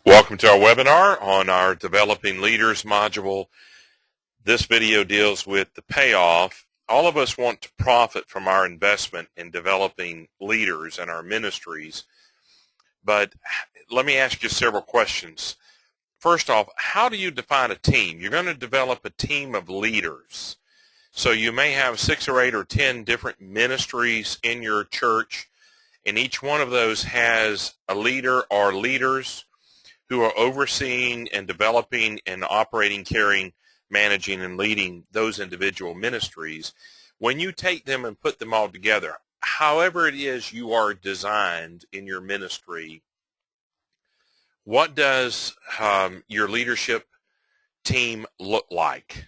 Welcome to our webinar on our Developing Leaders module. This video deals with the payoff. All of us want to profit from our investment in developing leaders in our ministries, but let me ask you several questions. First off, how do you define a team? You're going to develop a team of leaders. So you may have 6 or 8 or 10 different ministries in your church, and each one of those has a leader or leaders who are overseeing and developing and operating, carrying, managing, and leading those individual ministries. When you take them and put them all together, however it is you are designed in your ministry, what does your leadership team look like?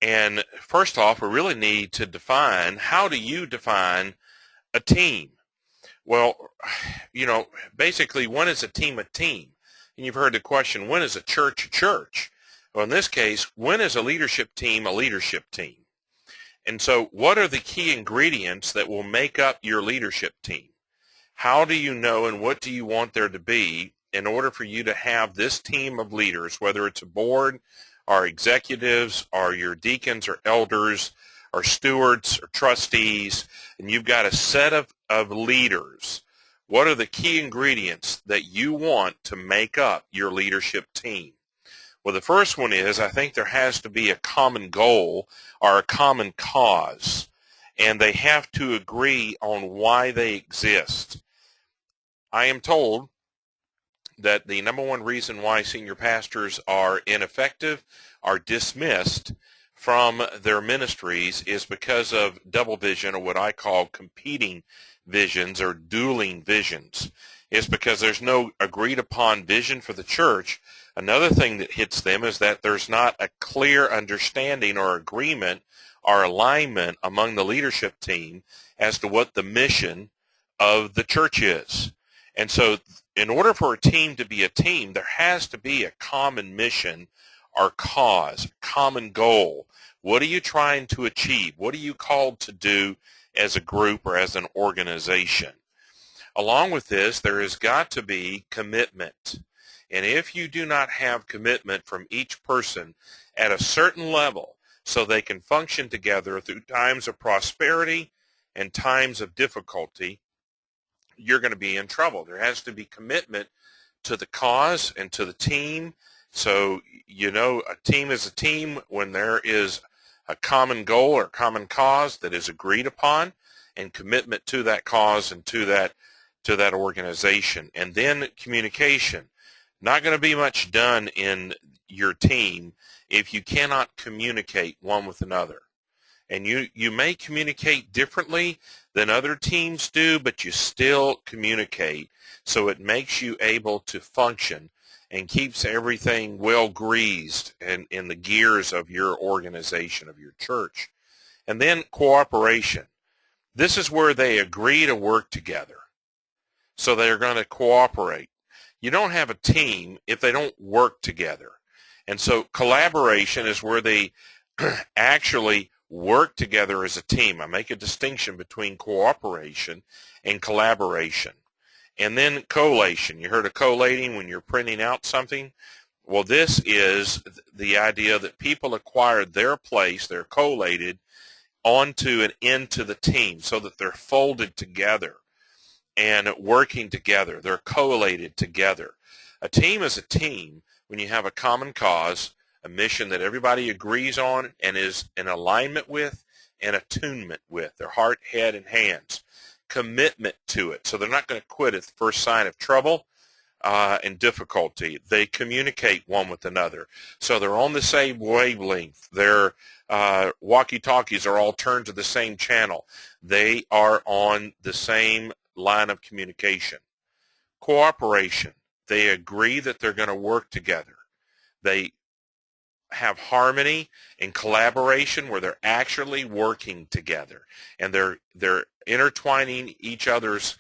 And first off, we really need to define, how do you define a team? Well, basically, when is a team a team? And you've heard the question, when is a church a church? Well, in this case, when is a leadership team a leadership team? And so what are the key ingredients that will make up your leadership team? How do you know and what do you want there to be in order for you to have this team of leaders, whether it's a board or executives or your deacons or elders or stewards or trustees, and you've got a set of leaders? What are the key ingredients that you want to make up your leadership team? Well, the first one is, I think there has to be a common goal or a common cause, and they have to agree on why they exist. I am told that the number one reason why senior pastors are ineffective, are dismissed from their ministries, is because of double vision, or what I call competing visions or dueling visions. It's because there's no agreed upon vision for the church. Another thing that hits them is that there's not a clear understanding or agreement or alignment among the leadership team as to what the mission of the church is. And so in order for a team to be a team, there has to be a common mission or cause, common goal. What are you trying to achieve? What are you called to do as a group or as an organization? Along with this, there has got to be commitment. And if you do not have commitment from each person at a certain level so they can function together through times of prosperity and times of difficulty, you're going to be in trouble. There has to be commitment to the cause and to the team. So, a team is a team when there is a common goal or common cause that is agreed upon, and commitment to that cause and to that organization. And then communication. Not going to be much done in your team if you cannot communicate one with another. And you may communicate differently than other teams do, but you still communicate, so it makes you able to function and keeps everything well greased and in the gears of your organization, of your church. And then cooperation. This is where they agree to work together. So they're going to cooperate. You don't have a team if they don't work together. And so collaboration is where they actually work together as a team. I make a distinction between cooperation and collaboration. And then collation. You heard of collating when you're printing out something? Well, this is the idea that people acquire their place, they're collated onto and into the team so that they're folded together and working together. They're collated together. A team is a team when you have a common cause, a mission that everybody agrees on and is in alignment with and attunement with, their heart, head, and hands. Commitment to it. So they're not going to quit at the first sign of trouble and difficulty. They communicate one with another. So they're on the same wavelength. Their walkie-talkies are all turned to the same channel. They are on the same line of communication. Cooperation. They agree that they're going to work together. They have harmony and collaboration where they're actually working together, and they're intertwining each other's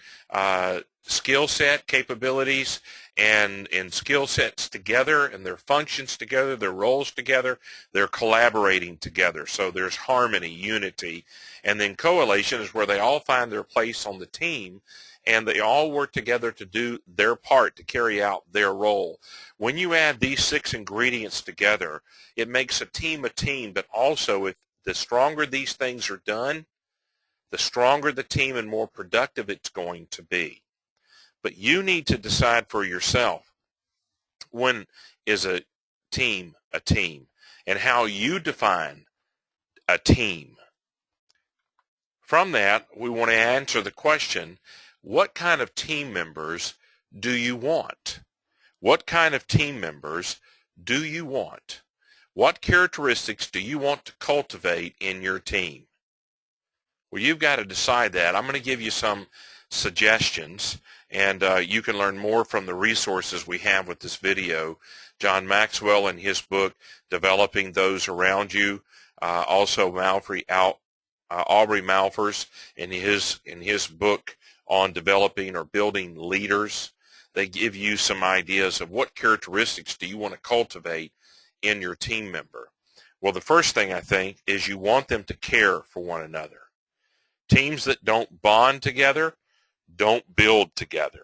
skill set, capabilities, and skill sets together, and their functions together, their roles together, they're collaborating together. So there's harmony, unity. And then coalition is where they all find their place on the team, and they all work together to do their part, to carry out their role. When you add these 6 ingredients together, it makes a team, but also if the stronger these things are done, the stronger the team and more productive it's going to be. But you need to decide for yourself, when is a team, and how you define a team. From that, we want to answer the question, what kind of team members do you want? What kind of team members do you want? What characteristics do you want to cultivate in your team? Well, you've got to decide that. I'm going to give you some suggestions, and you can learn more from the resources we have with this video. John Maxwell in his book, Developing Those Around You, also Aubrey Malphurs in his book on developing or building leaders. They give you some ideas of what characteristics do you want to cultivate in your team member. Well, the first thing I think is you want them to care for one another. Teams that don't bond together don't build together.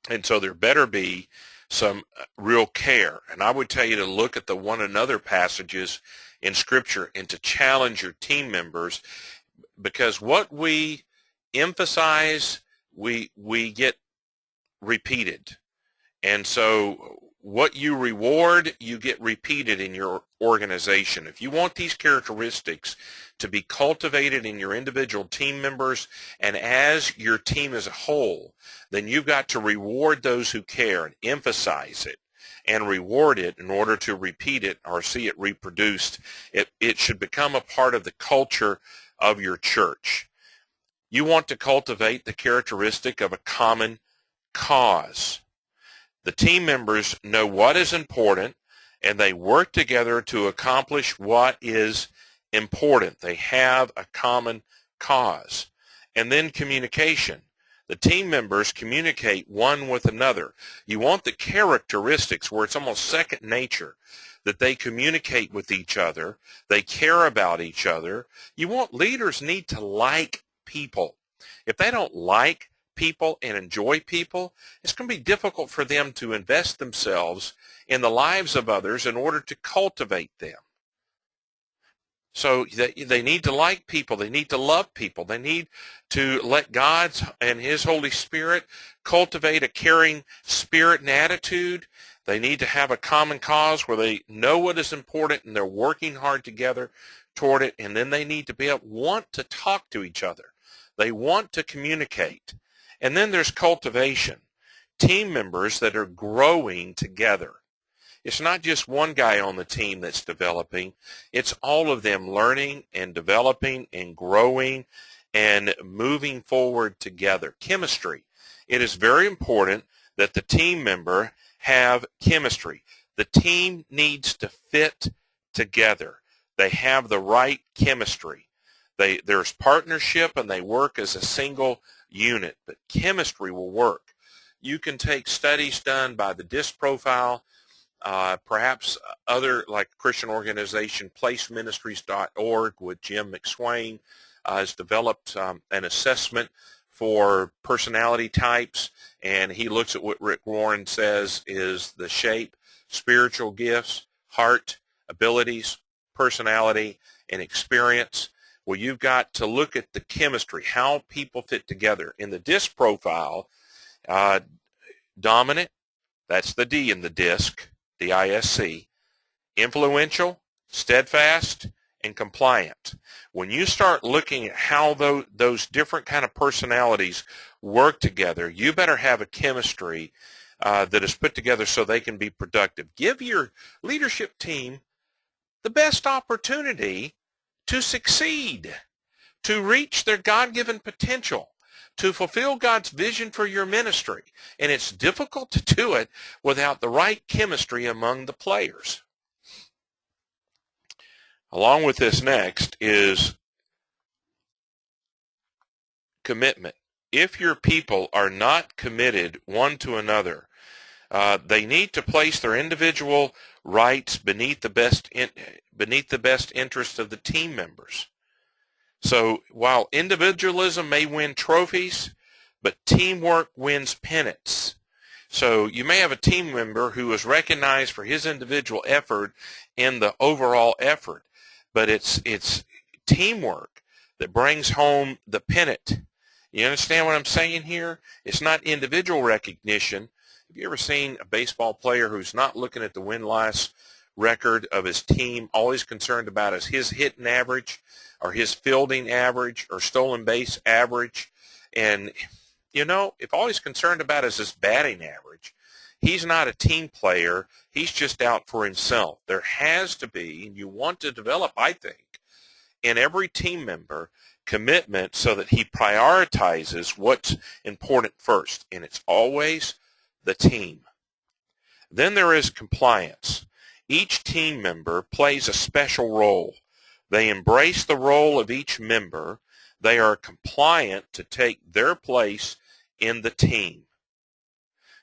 And so there better be some real care. And I would tell you to look at the one another passages in Scripture and to challenge your team members, because what we emphasize, we get repeated. And so what you reward, you get repeated in your organization. If you want these characteristics to be cultivated in your individual team members and as your team as a whole, then you've got to reward those who care and emphasize it and reward it in order to repeat it or see it reproduced. It should become a part of the culture of your church. You want to cultivate the characteristic of a common cause. The team members know what is important, and they work together to accomplish what is important. They have a common cause. And then communication. The team members communicate one with another. You want the characteristics where it's almost second nature, that they communicate with each other, they care about each other. Leaders need to like people. If they don't like people and enjoy people, it's going to be difficult for them to invest themselves in the lives of others in order to cultivate them. So they need to like people. They need to love people. They need to let God and His Holy Spirit cultivate a caring spirit and attitude. They need to have a common cause where they know what is important and they're working hard together toward it. And then they need to want to talk to each other. They want to communicate. And then there's cultivation. Team members that are growing together. It's not just one guy on the team that's developing. It's all of them learning and developing and growing and moving forward together. Chemistry. It is very important that the team member have chemistry. The team needs to fit together. They have the right chemistry. There's partnership and they work as a single unit, but chemistry will work. You can take studies done by the DISC profile, perhaps other like Christian organization, placeministries.org with Jim McSwain has developed an assessment for personality types, and he looks at what Rick Warren says is the shape, spiritual gifts, heart, abilities, personality, and experience. Well, you've got to look at the chemistry, how people fit together. In the DISC profile, dominant, that's the D in the DISC, D-I-S-C, influential, steadfast, and compliant. When you start looking at how those different kind of personalities work together, you better have a chemistry that is put together so they can be productive. Give your leadership team the best opportunity to succeed, to reach their God-given potential, to fulfill God's vision for your ministry. And it's difficult to do it without the right chemistry among the players. Along with this next is commitment. If your people are not committed one to another, They need to place their individual rights beneath the best interest of the team members. So while individualism may win trophies, but teamwork wins pennants. So you may have a team member who is recognized for his individual effort in the overall effort, but it's teamwork that brings home the pennant. You understand what I'm saying here? It's not individual recognition. Have you ever seen a baseball player who's not looking at the win-loss record of his team, always concerned about is his hitting average or his fielding average or stolen base average? And, you know, if all he's concerned about is his batting average, he's not a team player. He's just out for himself. There has to be, and you want to develop, I think, in every team member, commitment so that he prioritizes what's important first, and it's always the team. Then there is compliance. Each team member plays a special role. They embrace the role of each member. They are compliant to take their place in the team.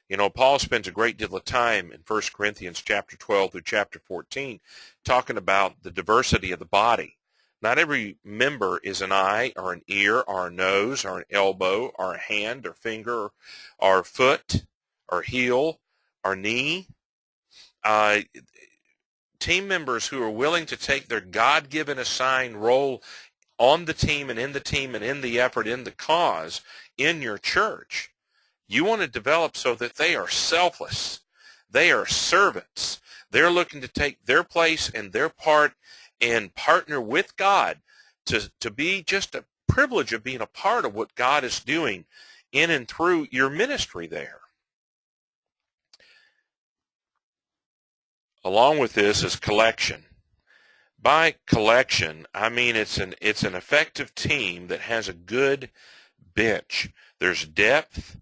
You know, Paul spends a great deal of time in 1 Corinthians chapter 12 through chapter 14 talking about the diversity of the body. Not every member is an eye or an ear or a nose or an elbow or a hand or finger or foot or heel or knee. Team members who are willing to take their God-given assigned role on the team and in the team and in the effort, in the cause, in your church, you want to develop so that they are selfless. They are servants. They're looking to take their place and their part and partner with God to be just a privilege of being a part of what God is doing in and through your ministry there. Along with this is collection. By collection, I mean it's an effective team that has a good bench. There's depth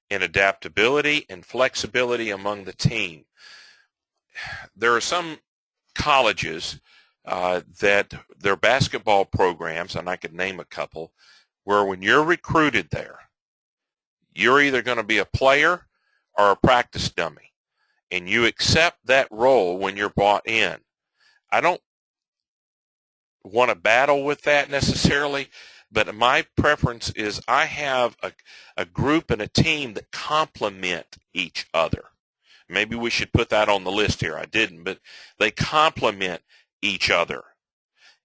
and adaptability and flexibility among the team. There are some colleges that their basketball programs, and I could name a couple, where when you're recruited there, you're either going to be a player or a practice dummy, and you accept that role when you're brought in. I don't want to battle with that necessarily, but my preference is I have a group and a team that complement each other. Maybe we should put that on the list here. I didn't, but they complement each other.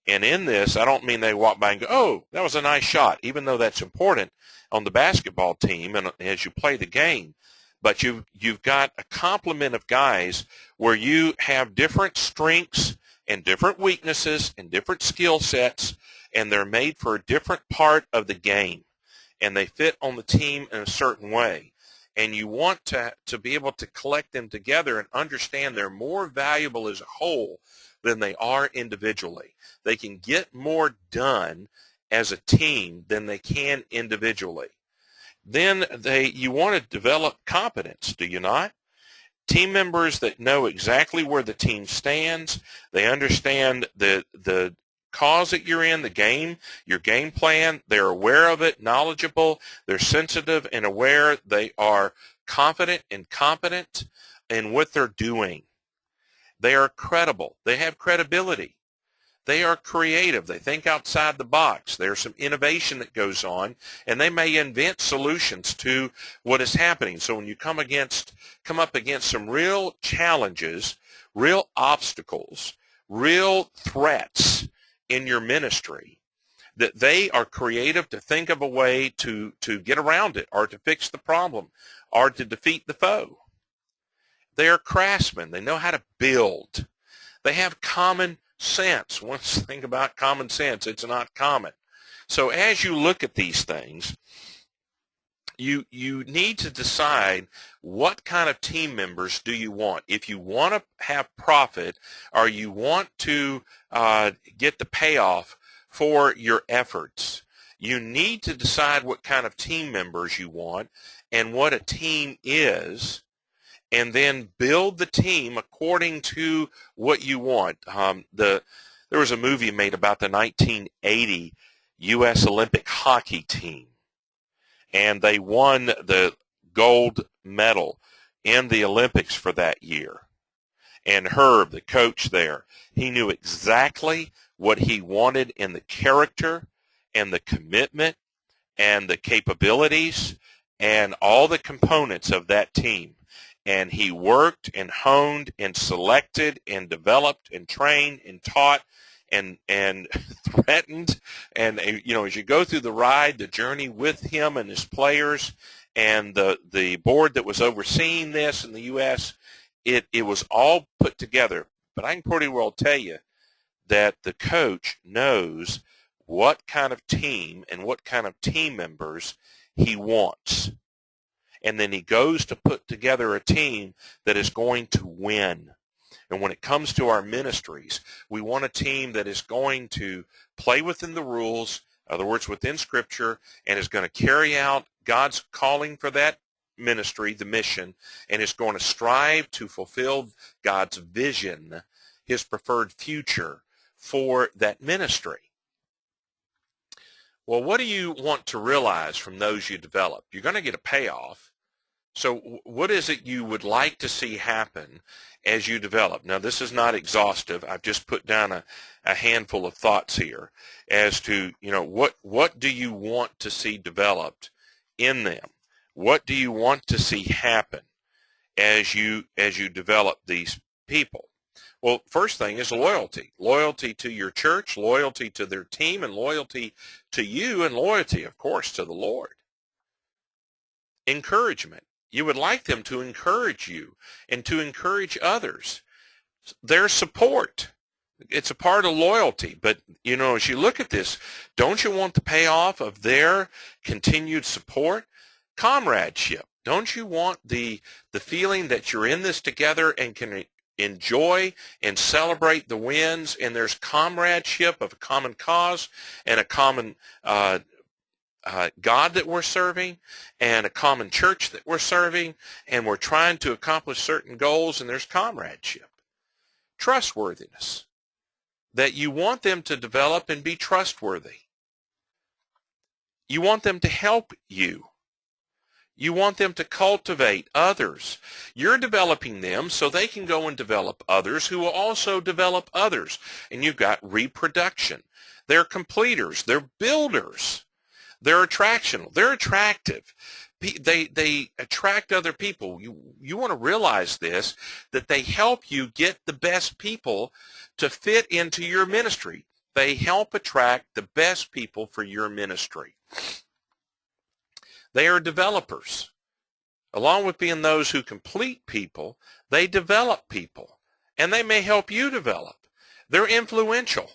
And in this, I don't mean they walk by and go, oh, that was a nice shot, even though that's important on the basketball team and as you play the game. But you've got a complement of guys where you have different strengths and different weaknesses and different skill sets, and they're made for a different part of the game, and they fit on the team in a certain way. And you want to be able to collect them together and understand they're more valuable as a whole than they are individually. They can get more done as a team than they can individually. Then you want to develop competence, do you not? Team members that know exactly where the team stands, they understand the cause that you're in, the game, your game plan, they're aware of it, knowledgeable, they're sensitive and aware, they are confident and competent in what they're doing. They are credible. They have credibility. They are creative. They think outside the box. There's some innovation that goes on, and they may invent solutions to what is happening. So when you come up against some real challenges, real obstacles, real threats in your ministry, that they are creative to think of a way to get around it or to fix the problem or to defeat the foe. They are craftsmen. They know how to build. They have common sense. Once think about common sense, it's not common. So as you look at these things, you need to decide what kind of team members do you want. If you want to have profit or you want to get the payoff for your efforts, you need to decide what kind of team members you want and what a team is, and then build the team according to what you want. There was a movie made about the 1980 U.S. Olympic hockey team, and they won the gold medal in the Olympics for that year. And Herb, the coach there, he knew exactly what he wanted in the character and the commitment and the capabilities and all the components of that team. And he worked and honed and selected and developed and trained and taught and threatened. And, as you go through the ride, the journey with him and his players and the board that was overseeing this in the U.S., it was all put together. But I can pretty well tell you that the coach knows what kind of team and what kind of team members he wants. And then he goes to put together a team that is going to win. And when it comes to our ministries, we want a team that is going to play within the rules, in other words, within Scripture, and is going to carry out God's calling for that ministry, the mission, and is going to strive to fulfill God's vision, his preferred future for that ministry. Well, what do you want to realize from those you develop? You're going to get a payoff. So what is it you would like to see happen as you develop? Now, this is not exhaustive. I've just put down a handful of thoughts here as to, what do you want to see developed in them? What do you want to see happen as you develop these people? Well, first thing is loyalty. Loyalty to your church, loyalty to their team, and loyalty to you, and loyalty, of course, to the Lord. Encouragement. You would like them to encourage you and to encourage others. Their support. It's a part of loyalty. But, as you look at this, don't you want the payoff of their continued support? Comradeship. Don't you want the feeling that you're in this together and can enjoy and celebrate the wins, and there's comradeship of a common cause and a common God that we're serving and a common church that we're serving, and we're trying to accomplish certain goals, and there's comradeship. Trustworthiness. That you want them to develop and be trustworthy. You want them to help you. You want them to cultivate others. You're developing them so they can go and develop others who will also develop others. And you've got reproduction. They're completers. They're builders. They're attractional. They're attractive. They attract other people. You want to realize this, that they help you get the best people to fit into your ministry. They help attract the best people for your ministry. They are developers. Along with being those who complete people, they develop people, and they may help you develop. They're influential.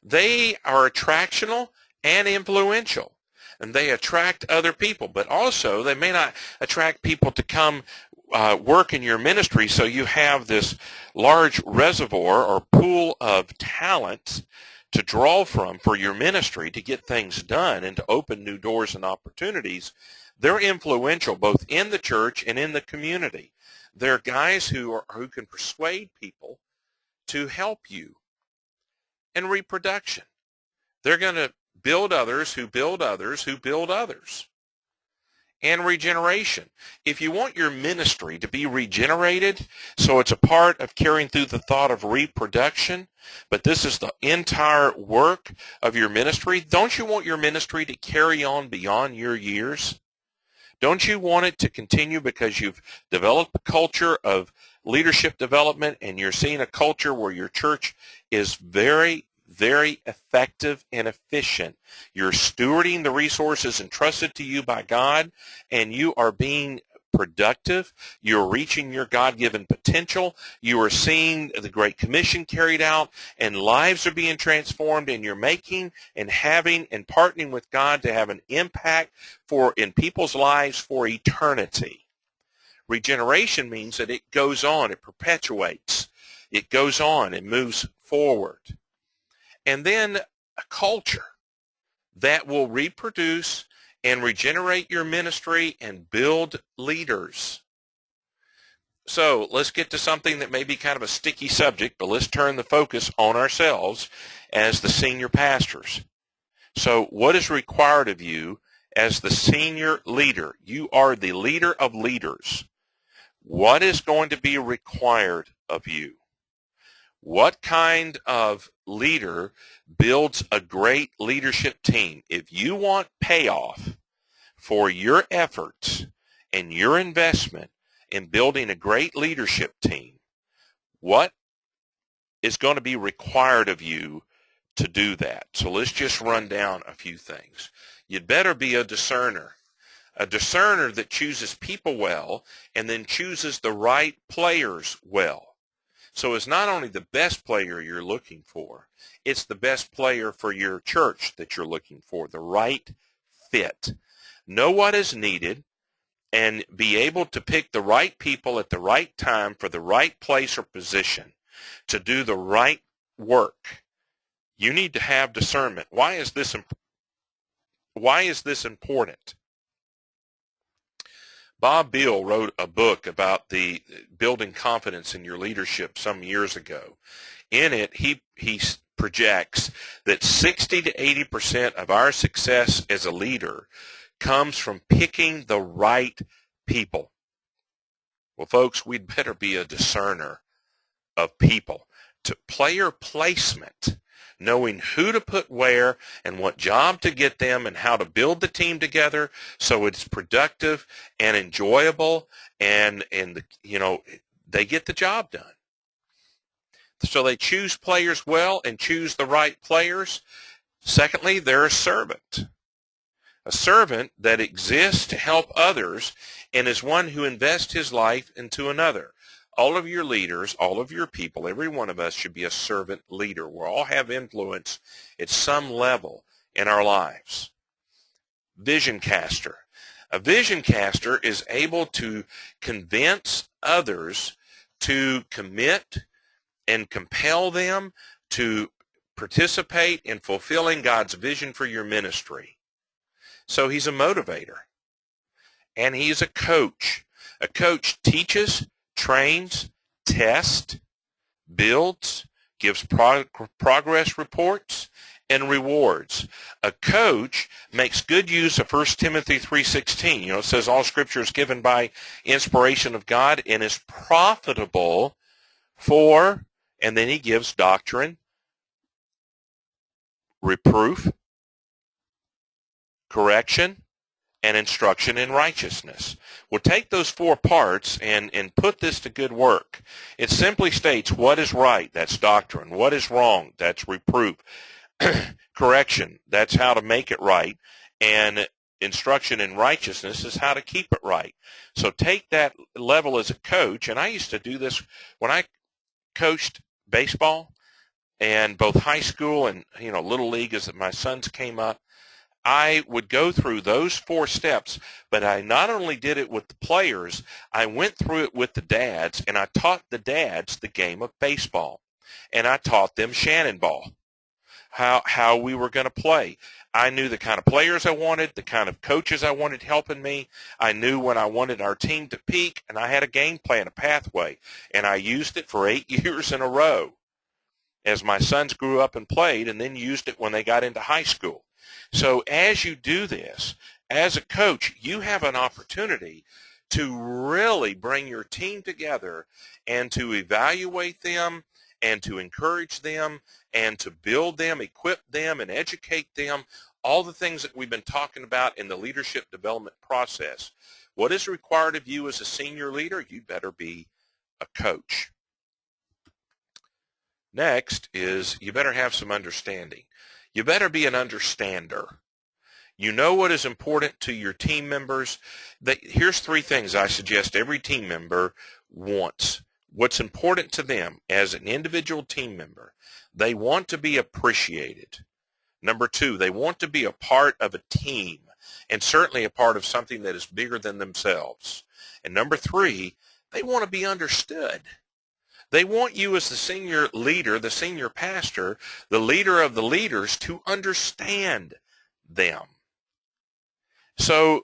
They are attractional and influential, and they attract other people, but also they may not attract people to come work in your ministry, so you have this large reservoir or pool of talent to draw from for your ministry to get things done and to open new doors and opportunities. They're influential both in the church and in the community. They're guys who can persuade people to help you. And reproduction. They're going to build others who build others who build others. And regeneration. If you want your ministry to be regenerated, so it's a part of carrying through the thought of reproduction, but this is the entire work of your ministry, don't you want your ministry to carry on beyond your years? Don't you want it to continue because you've developed a culture of leadership development and you're seeing a culture where your church is very, very effective and efficient. You're stewarding the resources entrusted to you by God, and you are being productive. You're reaching your God-given potential. You are seeing the Great Commission carried out, and lives are being transformed, and you're making and having and partnering with God to have an impact in people's lives for eternity. Regeneration means that it goes on, it perpetuates, it goes on, it moves forward. And then a culture that will reproduce and regenerate your ministry and build leaders. So let's get to something that may be kind of a sticky subject, but let's turn the focus on ourselves as the senior pastors. So what is required of you as the senior leader? You are the leader of leaders. What is going to be required of you? What kind of leader builds a great leadership team? If you want payoff for your efforts and your investment in building a great leadership team, what is going to be required of you to do that? So let's just run down a few things. You'd better be a discerner that chooses people well and then chooses the right players well. So it's not only the best player you're looking for, it's the best player for your church that you're looking for, the right fit. Know what is needed and be able to pick the right people at the right time for the right place or position to do the right work. You need to have discernment. Why is this important? Bob Beal wrote a book about the building confidence in your leadership some years ago. In it, he projects that 60 to 80% of our success as a leader comes from picking the right people. Well, folks, we'd better be a discerner of people. To player placement, knowing who to put where and what job to get them and how to build the team together so it's productive and enjoyable and they get the job done. So they choose players well and choose the right players. Secondly, they're a servant that exists to help others and is one who invests his life into another. All of your leaders, all of your people, every one of us should be a servant leader. We all have influence at some level in our lives. Vision caster. A vision caster is able to convince others to commit and compel them to participate in fulfilling God's vision for your ministry. So he's a motivator. And he's a coach. A coach teaches, trains, tests, builds, gives progress reports, and rewards. A coach makes good use of 1 Timothy 3:16. It says all Scripture is given by inspiration of God and is profitable for, and then he gives doctrine, reproof, correction, and instruction in righteousness. We'll take those four parts and put this to good work. It simply states what is right, that's doctrine. What is wrong, that's reproof. Correction, that's how to make it right. And instruction in righteousness is how to keep it right. So take that level as a coach, and I used to do this when I coached baseball, and both high school and little league as my sons came up. I would go through those four steps, but I not only did it with the players, I went through it with the dads, and I taught the dads the game of baseball, and I taught them Shannon ball, how we were going to play. I knew the kind of players I wanted, the kind of coaches I wanted helping me. I knew when I wanted our team to peak, and I had a game plan, a pathway, and I used it for 8 years in a row as my sons grew up and played, and then used it when they got into high school. So as you do this, as a coach, you have an opportunity to really bring your team together and to evaluate them and to encourage them and to build them, equip them, and educate them, all the things that we've been talking about in the leadership development process. What is required of you as a senior leader? You better be a coach. Next is you better have some understanding. You better be an understander. You know what is important to your team members. Here's 3 things I suggest every team member wants. What's important to them as an individual team member. They want to be appreciated. Number 2, they want to be a part of a team, and certainly a part of something that is bigger than themselves. And number 3, they want to be understood. They want you as the senior leader, the senior pastor, the leader of the leaders, to understand them. So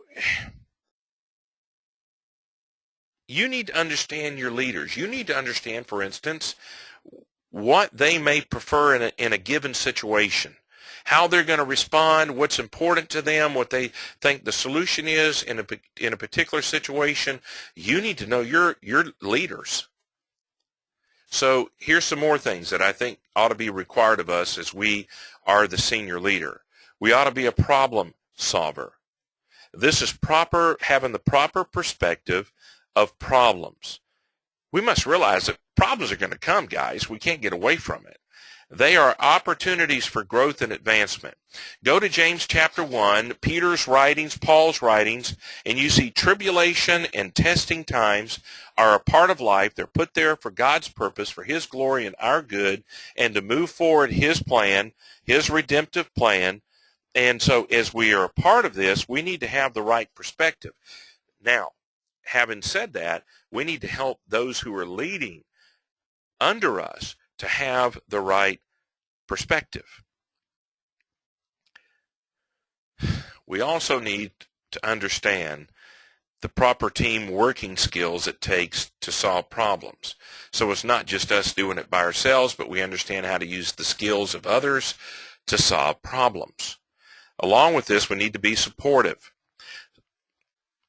you need to understand your leaders. You need to understand, for instance, what they may prefer in a given situation. how they're going to respond, what's important to them, what they think the solution is in a particular situation. You need to know your leaders. So here's some more things that I think ought to be required of us as we are the senior leader. We ought to be a problem solver. This is having the proper perspective of problems. We must realize that problems are going to come, guys. We can't get away from it. They are opportunities for growth and advancement. Go to James chapter 1, Peter's writings, Paul's writings, and you see tribulation and testing times are a part of life. They're put there for God's purpose, for His glory and our good, and to move forward His plan, His redemptive plan. And so as we are a part of this, we need to have the right perspective. Now, having said that, we need to help those who are leading under us to have the right perspective. We also need to understand the proper team working skills it takes to solve problems. So it's not just us doing it by ourselves, but we understand how to use the skills of others to solve problems. Along with this, we need to be supportive.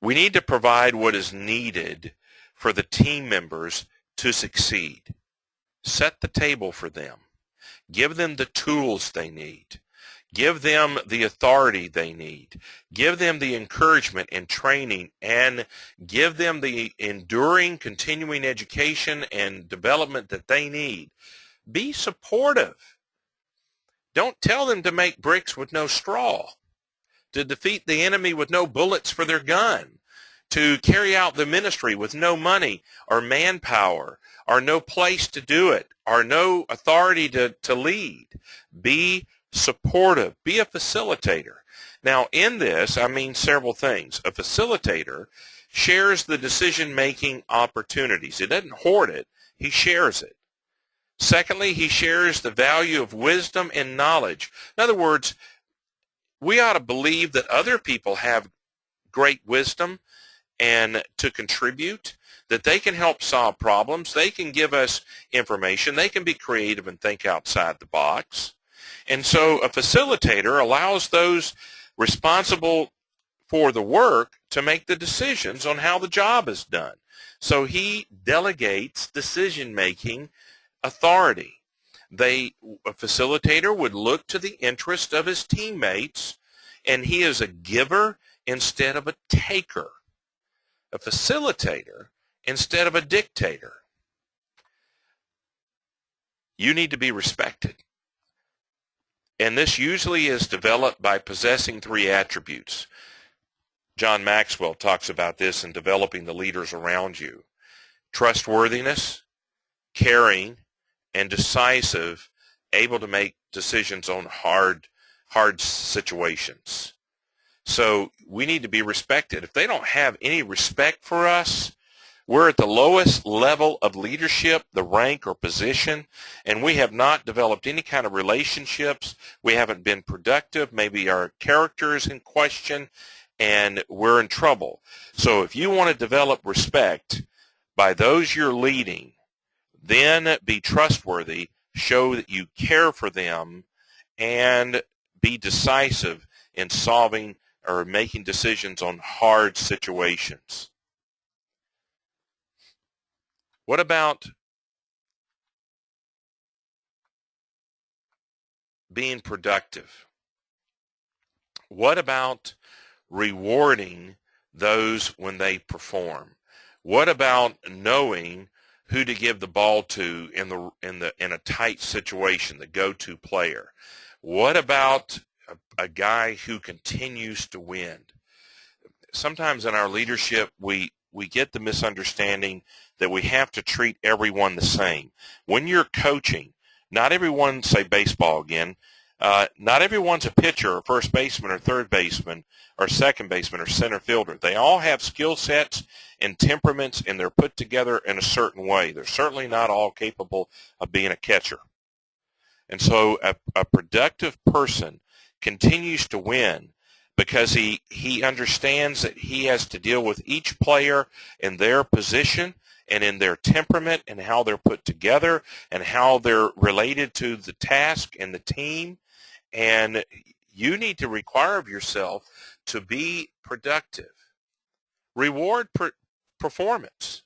We need to provide what is needed for the team members to succeed. Set the table for them. Give them the tools they need. Give them the authority they need. Give them the encouragement and training, and give them the enduring, continuing education and development that they need. Be supportive. Don't tell them to make bricks with no straw, to defeat the enemy with no bullets for their gun, to carry out the ministry with no money or manpower, or no place to do it, or no authority to lead. Be supportive. Be a facilitator. Now, in this, I mean several things. A facilitator shares the decision-making opportunities. He doesn't hoard it. He shares it. Secondly, he shares the value of wisdom and knowledge. In other words, we ought to believe that other people have great wisdom and to contribute, that they can help solve problems. They can give us information. They can be creative and think outside the box. And so a facilitator allows those responsible for the work to make the decisions on how the job is done. So he delegates decision-making authority. A facilitator would look to the interest of his teammates, and he is a giver instead of a taker. A facilitator instead of a dictator. You need to be respected. And this usually is developed by possessing three attributes. John Maxwell talks about this in developing the leaders around you. Trustworthiness, caring, and decisive, able to make decisions on hard situations. So we need to be respected. If they don't have any respect for us, we're at the lowest level of leadership, the rank or position, and we have not developed any kind of relationships. We haven't been productive. Maybe our character is in question, and we're in trouble. So if you want to develop respect by those you're leading, then be trustworthy, show that you care for them, and be decisive in solving or making decisions on hard situations. What about being productive? What about rewarding those when they perform? What about knowing who to give the ball to in a tight situation, the go-to player? What about a guy who continues to win? Sometimes in our leadership, we get the misunderstanding that we have to treat everyone the same. When you're coaching, not everyone, say baseball again, not everyone's a pitcher or first baseman or third baseman or second baseman or center fielder. They all have skill sets and temperaments, and they're put together in a certain way. They're certainly not all capable of being a catcher. And so a productive person continues to win because he understands that he has to deal with each player in their position and in their temperament and how they're put together and how they're related to the task and the team. And you need to require of yourself to be productive. Reward performance.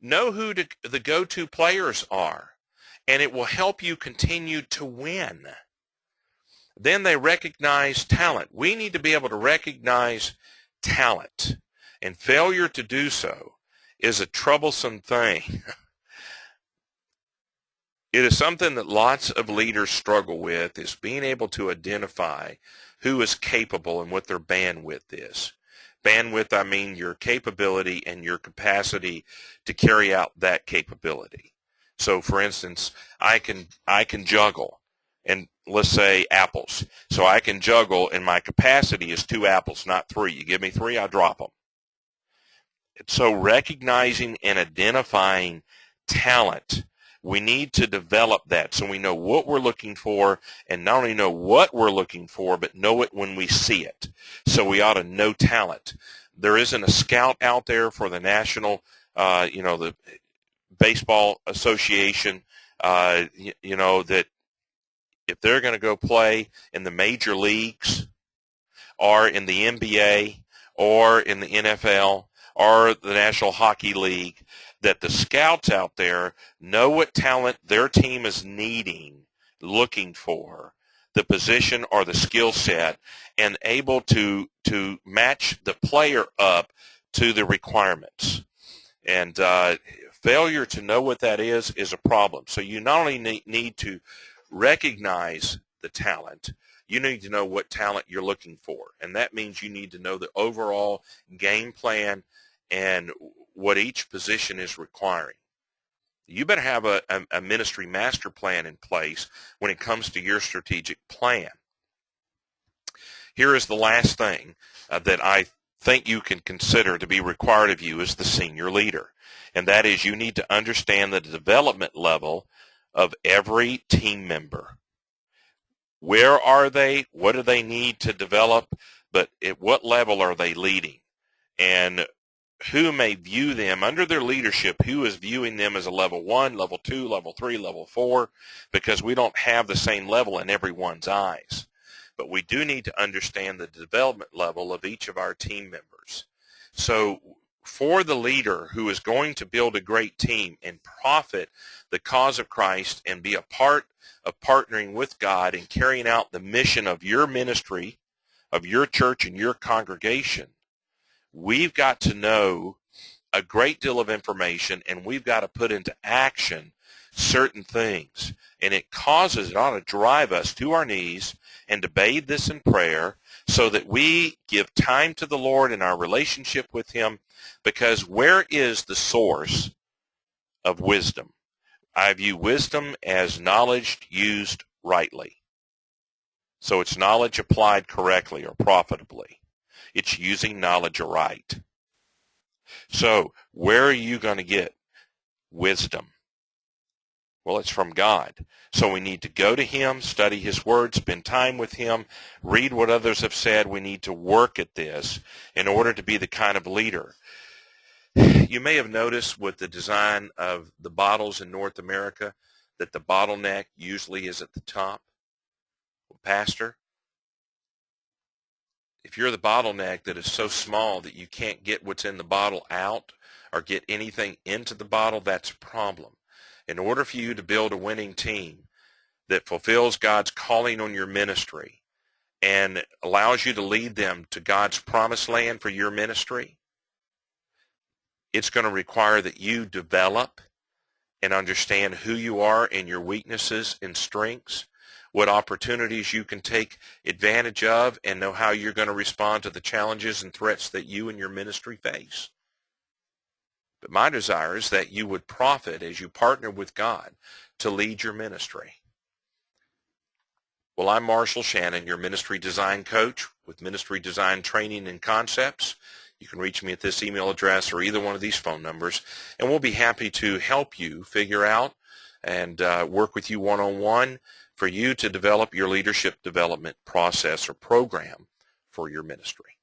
Know who the go-to players are, and it will help you continue to win. Then they recognize talent. We need to be able to recognize talent, and failure to do so is a troublesome thing. It is something that lots of leaders struggle with, is being able to identify who is capable and what their bandwidth is. Bandwidth, I mean your capability and your capacity to carry out that capability. So for instance, I can juggle, and let's say apples. So I can juggle, and my capacity is 2 apples, not 3. You give me 3, I drop them. So recognizing and identifying talent, we need to develop that so we know what we're looking for, and not only know what we're looking for, but know it when we see it. So we ought to know talent. There isn't a scout out there for the national, the baseball association, that if they're going to go play in the major leagues or in the NBA or in the NFL or the National Hockey League, that the scouts out there know what talent their team is needing, looking for, the position or the skill set, and able to match the player up to the requirements. And failure to know what that is a problem. So you not only need to recognize the talent, you need to know what talent you're looking for. And that means you need to know the overall game plan and what each position is requiring. You better have a ministry master plan in place when it comes to your strategic plan. Here is the last thing that I think you can consider to be required of you as the senior leader, and that is you need to understand the development level of every team member. Where are they? What do they need to develop? But at what level are they leading? And who may view them under their leadership, who is viewing them as a level 1, level 2, level 3, level 4, because we don't have the same level in everyone's eyes. But we do need to understand the development level of each of our team members. So for the leader who is going to build a great team and profit the cause of Christ and be a part of partnering with God and carrying out the mission of your ministry, of your church and your congregation, we've got to know a great deal of information, and we've got to put into action certain things. And it ought to drive us to our knees and to bathe this in prayer so that we give time to the Lord in our relationship with Him, because where is the source of wisdom? I view wisdom as knowledge used rightly. So it's knowledge applied correctly or profitably. It's using knowledge aright. So where are you going to get wisdom? Well, it's from God. So we need to go to Him, study His Word, spend time with Him, read what others have said. We need to work at this in order to be the kind of leader. You may have noticed with the design of the bottles in North America that the bottleneck usually is at the top. Well, Pastor, if you're the bottleneck that is so small that you can't get what's in the bottle out or get anything into the bottle, that's a problem. In order for you to build a winning team that fulfills God's calling on your ministry and allows you to lead them to God's promised land for your ministry, it's going to require that you develop and understand who you are and your weaknesses and strengths, what opportunities you can take advantage of, and know how you're going to respond to the challenges and threats that you and your ministry face. But my desire is that you would profit as you partner with God to lead your ministry. Well, I'm Marshall Shannon, your ministry design coach with Ministry Design Training and Concepts. You can reach me at this email address or either one of these phone numbers, and we'll be happy to help you figure out and work with you one-on-one for you to develop your leadership development process or program for your ministry.